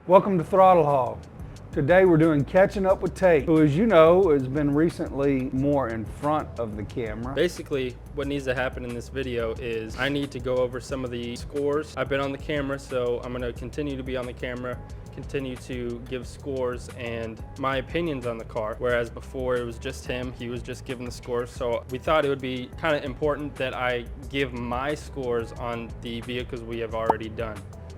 Welcome to Throttle Hog. Today we're doing Catching Up with Tate, who, as you know, has been recently more in front of the camera. Basically, what needs to happen in this video is I need to go over some of the scores. I've been on the camera, so I'm gonna continue to be on the camera, continue to give scores and my opinions on the car, whereas before it was just him, he was just giving the scores. So we thought it would be kind of important that I give my scores on the vehicles we have already done.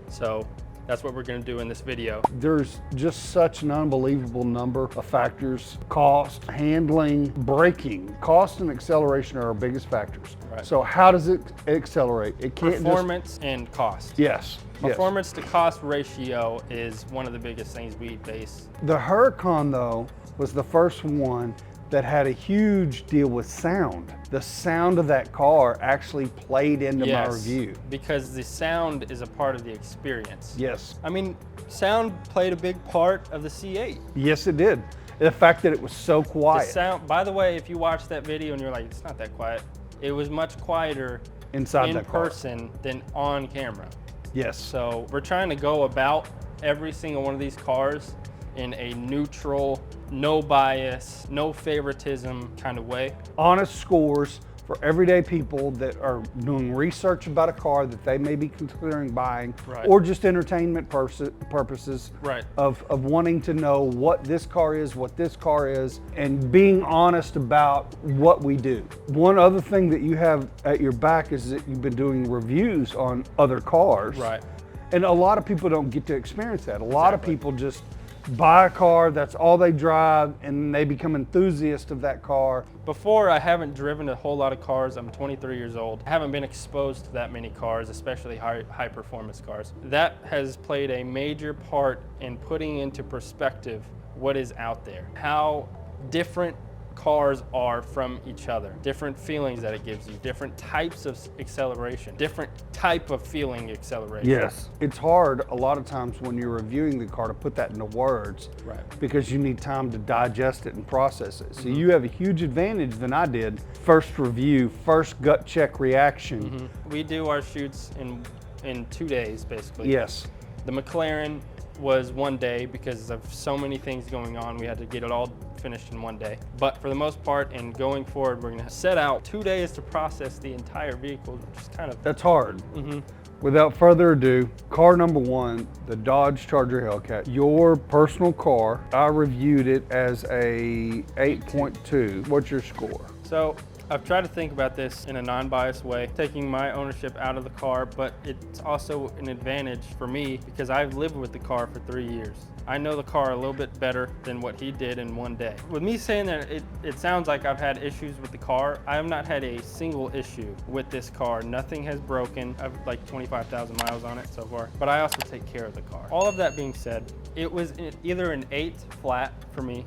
So that's what we're going to do in this video. There's just such an unbelievable number of factors: cost, handling, braking. Cost and acceleration are our biggest factors. Right. So how does it accelerate? It can't Performance and cost. Yes. Performance to cost ratio is one of the biggest things we base. The Huracan, though, was the first one that had a huge deal with sound. The sound of that car actually played into my review. Because the sound is a part of the experience. Yes. I mean, sound played a big part of the C8. Yes, it did. The fact that it was so quiet. The sound, by the way, if you watch that video and you're like, it's not that quiet, it was much quieter inside in that car person than on camera. Yes. So we're trying to go about every single one of these cars in a neutral, no bias, no favoritism kind of way. Honest scores for everyday people that are doing research about a car that they may be considering buying, right, or just entertainment purposes, right, of wanting to know what this car is, and being honest about what we do. One other thing that you have at your back is that you've been doing reviews on other cars. Right. And a lot of people don't get to experience that. A lot of people just buy a car, that's all they drive, and they become enthusiasts of that car. Before, I haven't driven a whole lot of cars. I'm 23 years old. I haven't been exposed to that many cars, especially high performance cars. That has played a major part in putting into perspective what is out there, how different cars are from each other, different feelings that it gives you, different types of acceleration, different type of feeling acceleration. Yes. It's hard a lot of times when you're reviewing the car to put that into words, right, because you need time to digest it and process it. So you have a huge advantage than I did. First review, first gut check reaction. We do our shoots in 2 days, basically. Yes. The Mclaren was 1 day because of so many things going on. We had to get it all finished in 1 day. But for the most part, and going forward, we're gonna set out 2 days to process the entire vehicle, which is kind of... That's hard. Without further ado, car number one, the Dodge Charger Hellcat. Your personal car. I reviewed it as a 8.2. What's your score? So I've tried to think about this in a non-biased way, taking my ownership out of the car, but it's also an advantage for me because I've lived with the car for 3 years. I know the car a little bit better than what he did in 1 day. With me saying that, it sounds like I've had issues with the car. I have not had a single issue with this car. Nothing has broken. I've like 25,000 miles on it so far, but I also take care of the car. All of that being said, it was either an 8 flat for me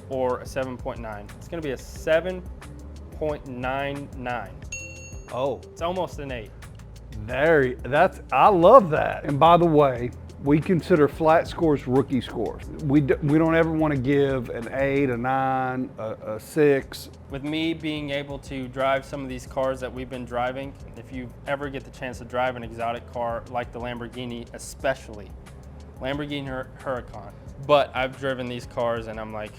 or a 7.9. It's gonna be a 7.99. Oh. It's almost an 8. I love that. And by the way, we consider flat scores rookie scores. We don't ever want to give an 8, a 9, a 6. With me being able to drive some of these cars that we've been driving, if you ever get the chance to drive an exotic car like the Lamborghini, especially Lamborghini Huracan, but I've driven these cars and I'm like,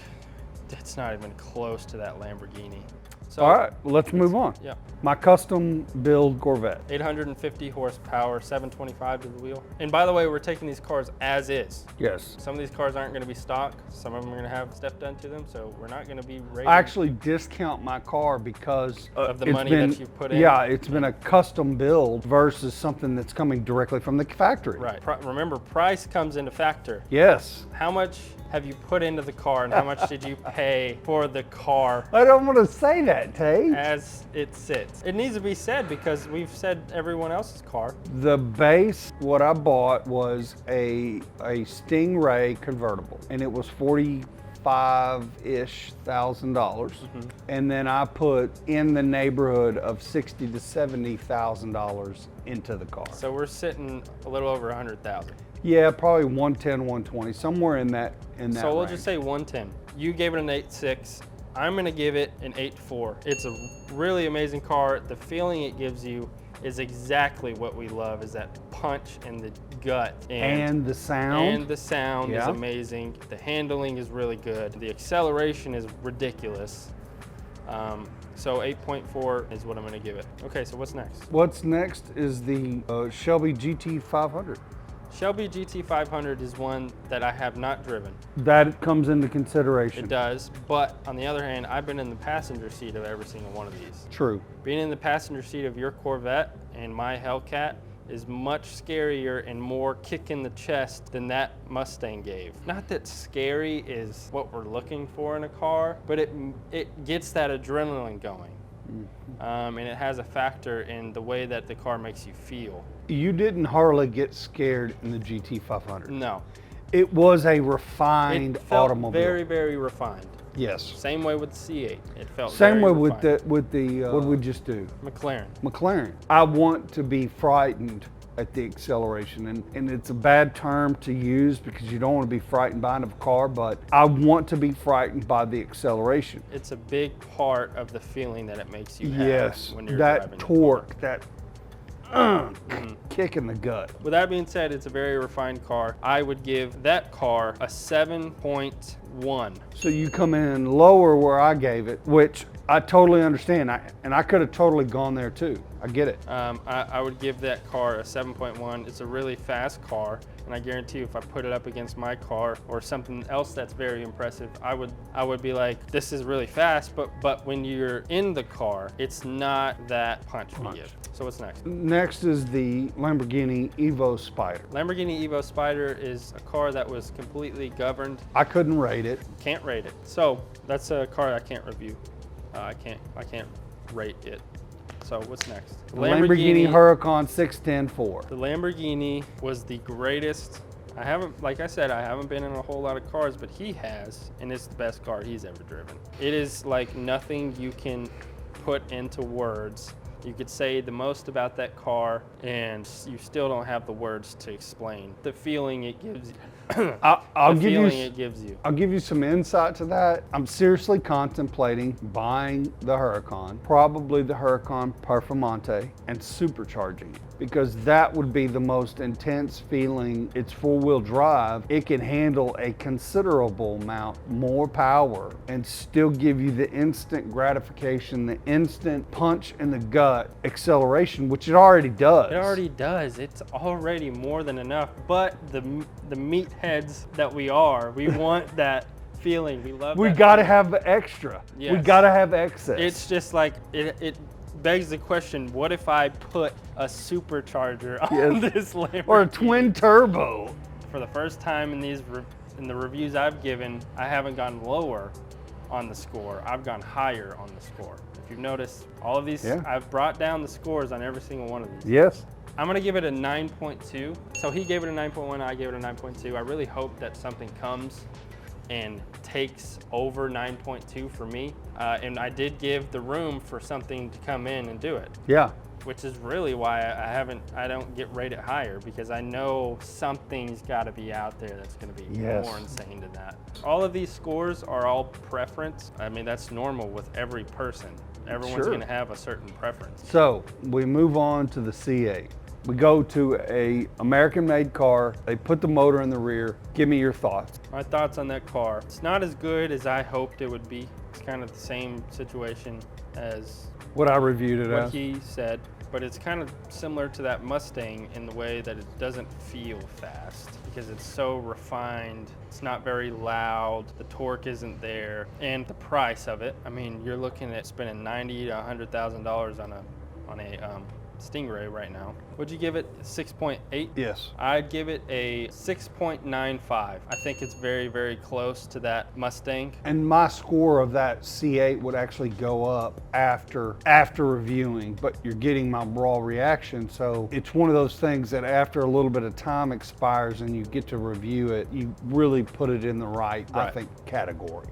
it's not even close to that Lamborghini. So, all right, let's move on. Yeah. My custom build Corvette. 850 horsepower, 725 to the wheel. And by the way, we're taking these cars as is. Yes. Some of these cars aren't gonna be stock. Some of them are gonna have stuff done to them, so we're not gonna be rating. I actually discount my car because of the money that you put in. Yeah, it's been a custom build versus something that's coming directly from the factory. Right. Remember, price comes into factor. Yes. How much have you put into the car and how much did you pay for the car? I don't want to say that, Tate. As it sits. It needs to be said because we've said everyone else's car. The base, what I bought was a Stingray convertible, and it was $45,000-ish. And then I put in the neighborhood of $60,000 to $70,000 into the car. So we're sitting a little over 100,000. Yeah, probably 110, 120, somewhere in that So we'll range. just say 110. You gave it an 8.6. I'm gonna give it an 8.4. It's a really amazing car. The feeling it gives you is exactly what we love, is that punch in the gut. And the sound. And the sound is amazing. The handling is really good. The acceleration is ridiculous. So 8.4 is what I'm gonna give it. Okay, so what's next? What's next is the Shelby Gt500. Shelby Gt500 is one that I have not driven. That comes into consideration. It does, but on the other hand, I've been in the passenger seat of every single one of these. True. Being in the passenger seat of your Corvette and my Hellcat is much scarier and more kick in the chest than that Mustang gave. Not that scary is what we're looking for in a car, but it gets that adrenaline going. And it has a factor in the way that the car makes you feel. You didn't hardly get scared in the Gt500. No. It was a refined It felt automobile. very, very refined. Yes. Same way with the C8. It felt Same way very with refined. what did we just do? McLaren. McLaren. I want to be frightened at the acceleration, and it's a bad term to use because you don't want to be frightened by a car, but I want to be frightened by the acceleration. It's a big part of the feeling that it makes you have Yes, when you're that driving torque, that kick in the gut. With that being said, it's a very refined car. I would give that car a 7.1. So you come in lower where I gave it, which I totally understand, and I could have totally gone there too. I get it. I would give that car a 7.1. It's a really fast car, and I guarantee you if I put it up against my car or something else that's very impressive, I would be like, this is really fast, but when you're in the car, it's not that punch. We give. So what's next? Next is the Lamborghini Evo Spider. Lamborghini Evo Spider is a car that was completely governed. I couldn't rate it. Can't rate it. So that's a car I can't review. I can't rate it. So what's next? Lamborghini Huracan 610-4. The Lamborghini was the greatest. Like I said, I haven't been in a whole lot of cars, but he has, and it's the best car he's ever driven. It is like nothing you can put into words. You could say the most about that car, and you still don't have the words to explain the feeling it gives you. I'll give you some insight to that. I'm seriously contemplating buying the Huracan, probably the Huracan Performante, and supercharging it, because that would be the most intense feeling. It's four-wheel drive. It can handle a considerable amount more power and still give you the instant gratification, the instant punch in the gut acceleration, which it already does. It already does. It's already more than enough. But the meatheads that we are, we want that feeling. We love. We got to have the extra. Yes. We got to have excess. It's just like it begs the question: what if I put a supercharger on this Lamborghini? Or a twin turbo? For the first time in the reviews I've given, I haven't gone lower on the score. I've gone higher on the score. If you've noticed, all of these, I've brought down the scores on every single one of these. Yes. I'm gonna give it a 9.2. So he gave it a 9.1, I gave it a 9.2. I really hope that something comes and takes over 9.2 for me. And I did give the room for something to come in and do it. Yeah. Which is really why I don't get rated higher, because I know something's gotta be out there that's gonna be more insane than that. All of these scores are all preference. I mean, that's normal with every person. Everyone's gonna have a certain preference. So we move on to the C8. We go to a American-made car. They put the motor in the rear. Give me your thoughts. My thoughts on that car. It's not as good as I hoped it would be. It's kind of the same situation as what I reviewed it as. What he said, but it's kind of similar to that Mustang in the way that it doesn't feel fast because it's so refined. It's not very loud. The torque isn't there, and the price of it. I mean, you're looking at spending $90,000 to $100,000 on a Stingray right now. Would you give it 6.8? Yes. I'd give it a 6.95. I think it's very, very close to that Mustang. And my score of that C8 would actually go up after reviewing, but you're getting my raw reaction. So it's one of those things that after a little bit of time expires and you get to review it, you really put it in the right. I think, category.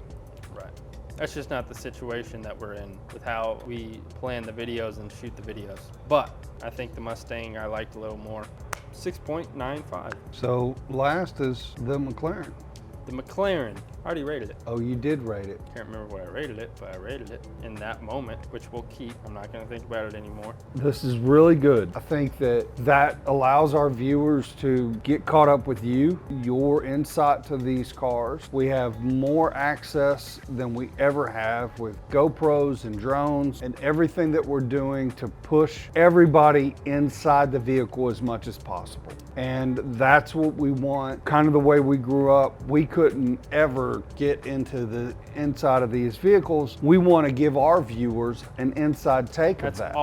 That's just not the situation that we're in with how we plan the videos and shoot the videos. But I think the Mustang I liked a little more. 6.95. So last is the McLaren. The McLaren. I already rated it. Oh, you did rate it. Can't remember what I rated it, but I rated it in that moment, which we'll keep. I'm not gonna think about it anymore. This is really good. I think that allows our viewers to get caught up with you, your insight to these cars. We have more access than we ever have with GoPros and drones and everything that we're doing to push everybody inside the vehicle as much as possible. And that's what we want. Kind of the way we grew up, we couldn't ever get into the inside of these vehicles. We want to give our viewers an inside take of that.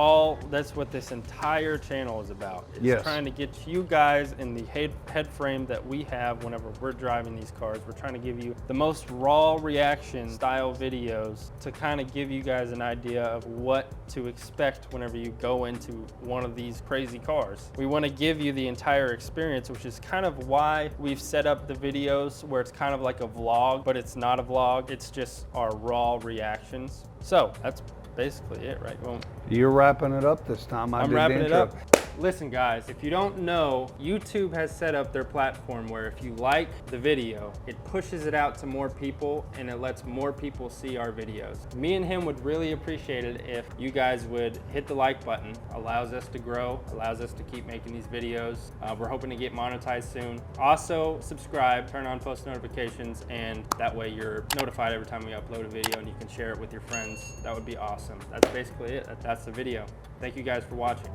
That's what this entire channel is about. It's Yes. trying to get you guys in the head frame that we have whenever we're driving these cars. We're trying to give you the most raw reaction style videos to kind of give you guys an idea of what to expect whenever you go into one of these crazy cars. We want to give you the entire experience, which is kind of why we've set up the videos where it's kind of like a vlog, but it's not a vlog. It's just our raw reactions. So that's basically it, right? Well, You're wrapping it up this time. I'm wrapping it up. Listen guys, if you don't know, YouTube has set up their platform where if you like the video, it pushes it out to more people and it lets more people see our videos. Me and him would really appreciate it if you guys would hit the like button. Allows us to grow, allows us to keep making these videos. We're hoping to get monetized soon. Also subscribe, turn on post notifications, and that way you're notified every time we upload a video and you can share it with your friends. That would be awesome. That's basically it. That's the video. Thank you guys for watching.